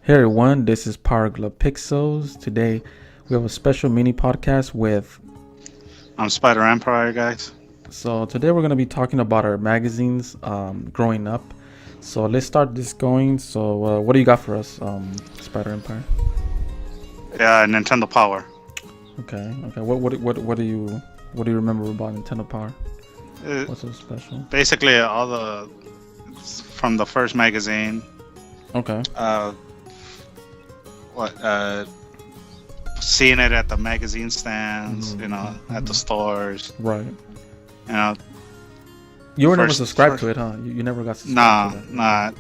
Hey everyone, this is Power Glove Pixels. Today we have a special mini podcast with. I'm Spider Empire, guys. So today we're going to be talking about our magazines growing up. So let's start this going. So what do you got for us, Spider Empire? Yeah, Nintendo Power. Okay. What do you remember about Nintendo Power? What's so special? Basically, all the from the first magazine. Okay. Seeing it at the magazine stands, at the stores. Right. You know. You were never subscribed to it, huh? You never got subscribed to that.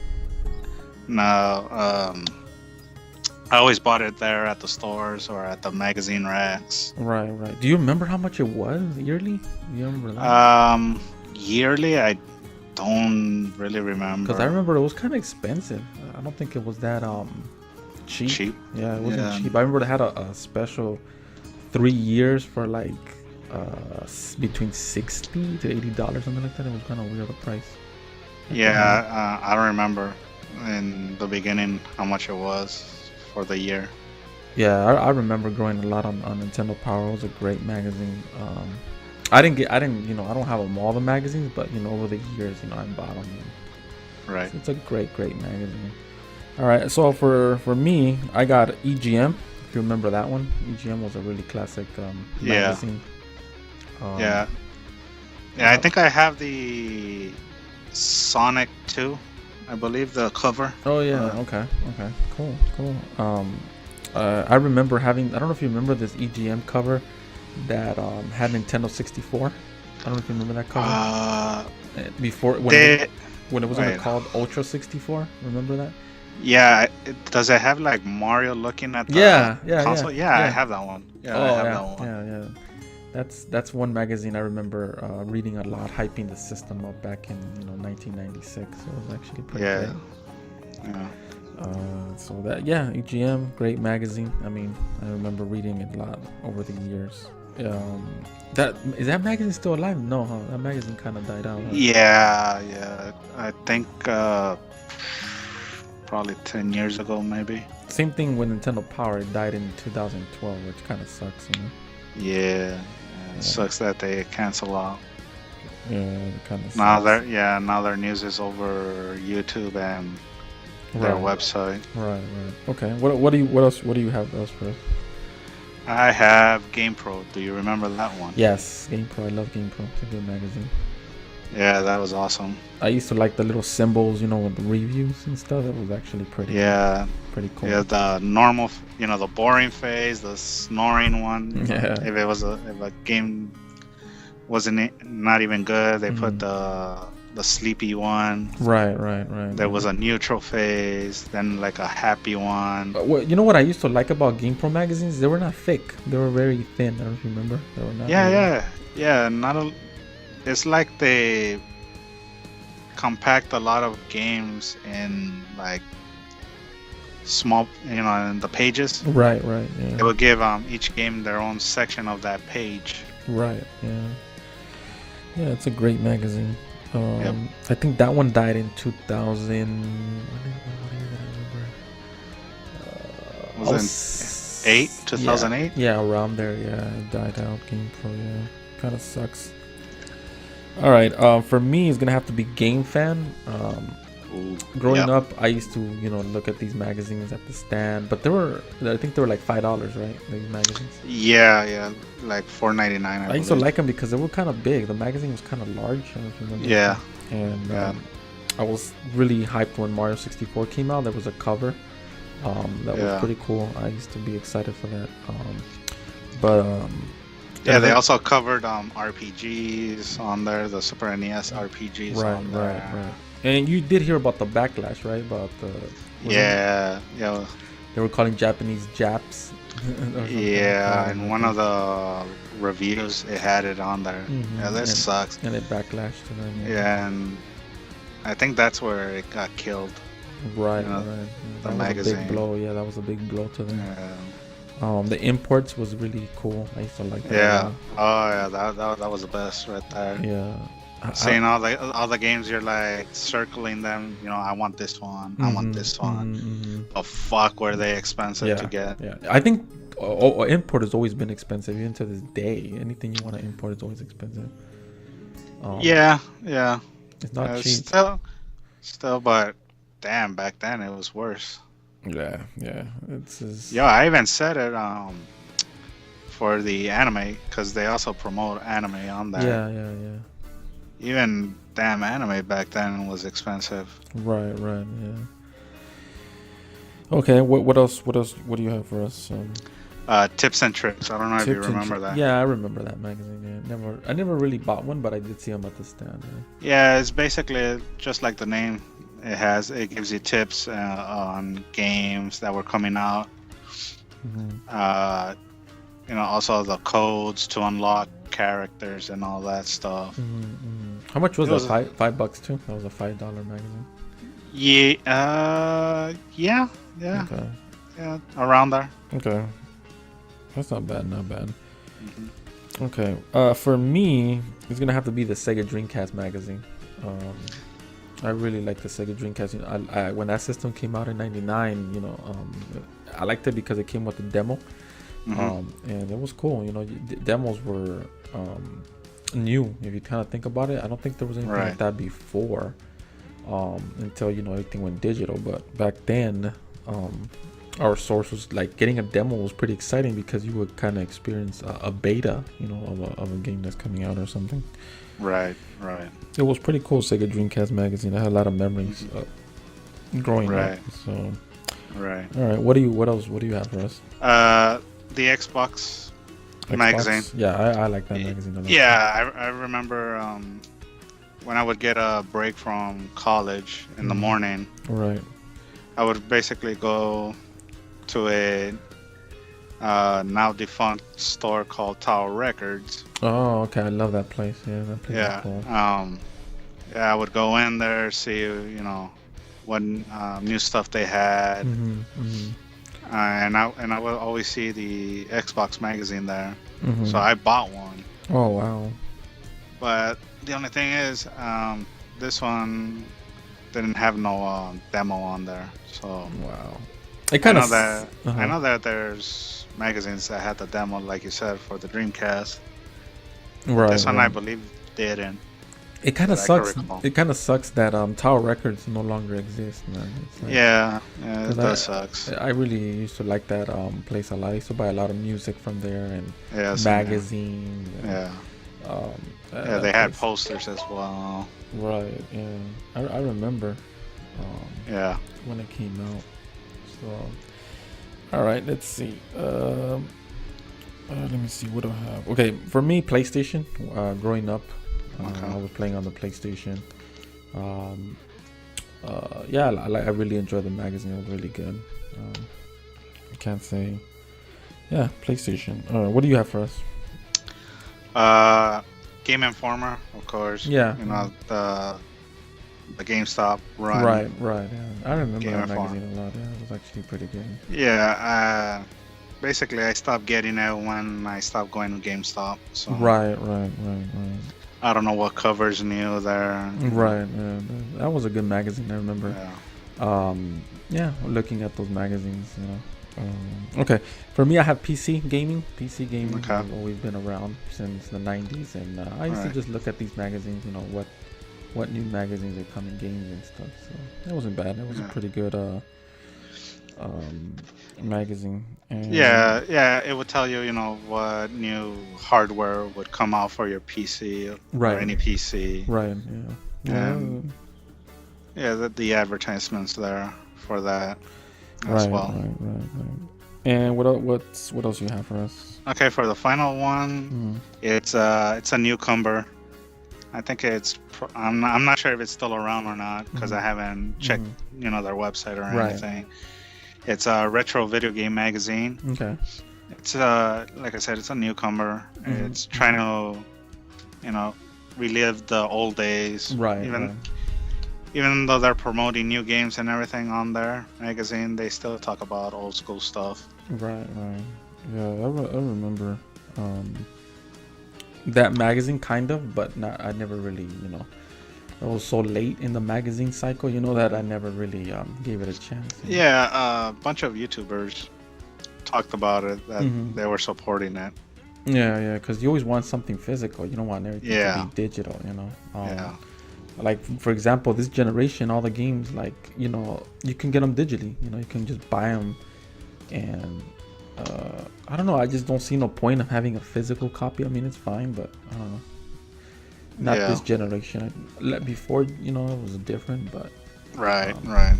No. I always bought it there at the stores or at the magazine racks. Right. Do you remember how much it was yearly? Do you remember that? Yearly, I don't really remember. Because I remember it was kind of expensive. I don't think it was that cheap. Yeah, it wasn't cheap. I remember they had a special 3 years for like between $60 to $80, something like that. It was kind of weird, the price. I don't remember in the beginning how much it was for the year. Yeah, I remember growing a lot on Nintendo Power. It was a great magazine. I don't have them all the magazines, but over the years, I bought them. Right. So it's a great magazine. All right, so for me, I got EGM. If you remember that one, EGM was a really classic magazine. I think I have the Sonic 2, I believe, the cover. Oh yeah, okay, cool. I remember having. I don't know if you remember this EGM cover that had Nintendo 64. I don't know if you remember that cover. Before when it wasn't called Ultra 64. Remember that? Yeah. Does it have like Mario looking at the console? Yeah, I have that one. Yeah. That's one magazine I remember reading a lot, hyping the system up back in 1996. So it was actually pretty great. Yeah. EGM, great magazine. I mean, I remember reading it a lot over the years. Is that magazine still alive? No, huh? That magazine kind of died out. Huh? Yeah. I think probably 10 years ago, maybe. Same thing with Nintendo Power. It died in 2012, which kind of sucks, Yeah. It sucks that they cancel out. Yeah, it kind of sucks. Now their news is over YouTube and their website. Right. Okay. What do you have else for us? I have GamePro. Do you remember that one? Yes, GamePro. I love GamePro. It's a good magazine. Yeah, that was awesome. I used to like the little symbols, with the reviews and stuff. It was actually pretty cool. Yeah, the normal, the boring phase, the snoring one. Yeah. If a game wasn't not even good, they put the sleepy one. Right. There was a neutral phase, then like a happy one. You know what I used to like about GamePro magazines? They were not thick. They were very thin. I don't know if you remember. They were not. Yeah. It's like they compact a lot of games in like small, in the pages. Right. Yeah. They would give each game their own section of that page. Right. Yeah, it's a great magazine. I think that one died in 2000. What year did I remember? Was it 2008? Yeah, around there. Yeah, it died out. GamePro. Yeah, kind of sucks. All right. For me, it's gonna have to be Game Fan. Growing up, I used to look at these magazines at the stand, but I think they were like $5, right? These magazines. Yeah, like $4.99. I used to like them because they were kind of big. The magazine was kind of large. I don't know if you remember. Yeah. And I was really hyped when Mario 64 came out. There was a cover that was pretty cool. I used to be excited for that. They also covered RPGs on there, the Super NES RPGs. Right. And you did hear about the backlash, right? About yeah. They were calling Japanese Japs. Yeah, and one of the reviews, it had it on there. Yeah, that sucks. And it backlashed to them. Yeah, and I think that's where it got killed. Right. The magazine. Was a big blow. Yeah, that was a big blow to them. Yeah. The imports was really cool. I used to like that. Yeah. Oh yeah, that was the best right there. Yeah. Seeing all the games, you're like circling them. You know, I want this one. I want this one. Oh fuck, were they expensive to get? Yeah. I think import has always been expensive, even to this day. Anything you want to import is always expensive. Yeah. It's not cheap. Still, but damn, back then it was worse. Yeah. It's just... Yo, I even said it for the anime, because they also promote anime on there. Yeah. Even damn anime back then was expensive. Right, yeah. Okay, what else? What do you have for us? Tips and tricks. I don't know if you remember that. Yeah, I remember that magazine. Yeah. I never really bought one, but I did see them at the stand. Yeah, it's basically just like the name. It gives you tips on games that were coming out. You know, also the codes to unlock characters and all that stuff. How much was that? $5 too? That was a $5 magazine. Yeah. Okay. Yeah, around there. Okay, that's not bad. Okay. For me, it's gonna have to be the Sega Dreamcast magazine. I really like the Sega Dreamcast. I when that system came out in '99, you know, I liked it because it came with a demo. And it was cool. You know, the demos were new. If you kind of think about it, I don't think there was anything like that before, until, you know, everything went digital. But back then, our source was like getting a demo was pretty exciting, because you would kind of experience a beta, you know, of a game that's coming out or something. Right. It was pretty cool. Sega Dreamcast magazine. I had a lot of memories growing up. So. Right. All right. What else? What do you have for us? The Xbox magazine. Yeah, I like that magazine a lot. Yeah, I remember when I would get a break from college in the morning. Right. I would basically go to a now defunct store called Tower Records. Oh, okay. I love that place. Yeah, that place is cool. I would go in there, see, you know, what new stuff they had. And I would always see the Xbox magazine there. So I bought one. Oh, wow. But the only thing is, this one didn't have no demo on there. So wow. It kind of. I know that there's magazines that had the demo, like you said, for the Dreamcast. Right. This one I believe didn't. It kind of sucks. It kind of sucks that Tower Records no longer exists, man. Like, yeah, it does sucks. I really used to like that place a lot. I used to buy a lot of music from there and magazines. Yeah. They had posters as well. Right. Yeah. I remember. When it came out. So. All right. Let's see. Let me see. What do I have? Okay. For me, PlayStation. Growing up. I was playing on the PlayStation. I really enjoyed the magazine. It was really good. I can't say. Yeah, PlayStation. What do you have for us? Game Informer, of course. Yeah. You know, the GameStop run. Right. Yeah. I remember that magazine a lot. Yeah, it was actually pretty good. Yeah. Basically, I stopped getting it when I stopped going to GameStop. So. Right. I don't know what covers new there. Right. Yeah. That was a good magazine. I remember. Yeah. Looking at those magazines, you know. Okay. For me, I have PC gaming. PC gaming has always been around since the 90s, and I used to just look at these magazines. You know what new magazines are coming, games and stuff. So that wasn't bad. That was a pretty good magazine. And it would tell you, you know, what new hardware would come out for your PC or any PC. Right. Yeah. The advertisements there for that as well. Right. And what else you have for us? Okay, for the final one, it's a newcomer. I think I'm not sure if it's still around or not, because I haven't checked, you know, their website or anything. It's a retro video game magazine. Okay. It's like I said, it's a newcomer. It's trying to, you know, relive the old days. Right. Even though they're promoting new games and everything on their magazine, they still talk about old school stuff. Right. Yeah, I remember that magazine, kind of, but not. I never really, it was so late in the magazine cycle, that I never really gave it a chance. Yeah, a bunch of YouTubers talked about it, that they were supporting it. Yeah, because you always want something physical. You don't want everything to be digital, Yeah. Like, for example, this generation, all the games, like, you can get them digitally. You can just buy them. And I don't know. I just don't see no point of having a physical copy. I mean, it's fine, but I don't know. Not this generation. Before, it was different, but... Right.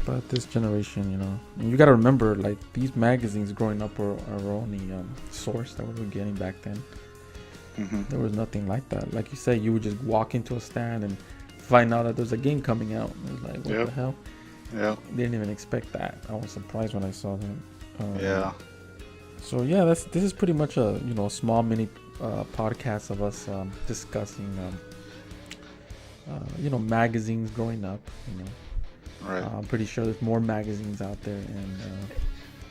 But this generation, and you got to remember, like, these magazines growing up were our only source that we were getting back then. There was nothing like that. Like you said, you would just walk into a stand and find out that there's a game coming out. It was like, what the hell? Yeah. Didn't even expect that. I was surprised when I saw that. Yeah. So yeah, this is pretty much a small mini podcast of us discussing magazines growing up. Right. I'm pretty sure there's more magazines out there, and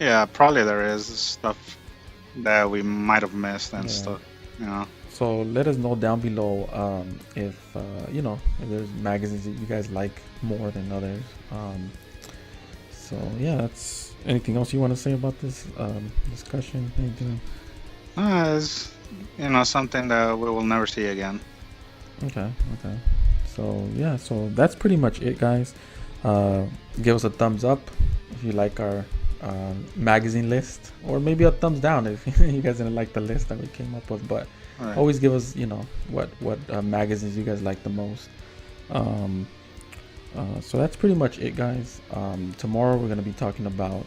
yeah, probably there is stuff that we might have missed and stuff. So let us know down below if if there's magazines that you guys like more than others. So yeah, that's. Anything else you want to say about this discussion? Anything? It's something that we will never see again. Okay. So yeah, so that's pretty much it, guys. Give us a thumbs up if you like our magazine list, or maybe a thumbs down if you guys didn't like the list that we came up with. But always give us what magazines you guys like the most. So that's pretty much it, guys. Tomorrow we're going to be talking about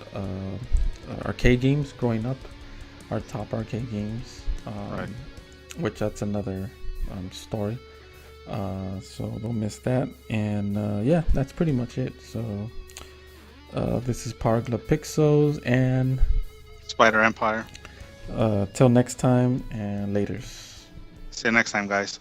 arcade games growing up, our top arcade games, which that's another story. So don't miss that. And yeah, that's pretty much it. So this is Paragla Pixels and Spider Empire. Till next time, and laters. See you next time, guys.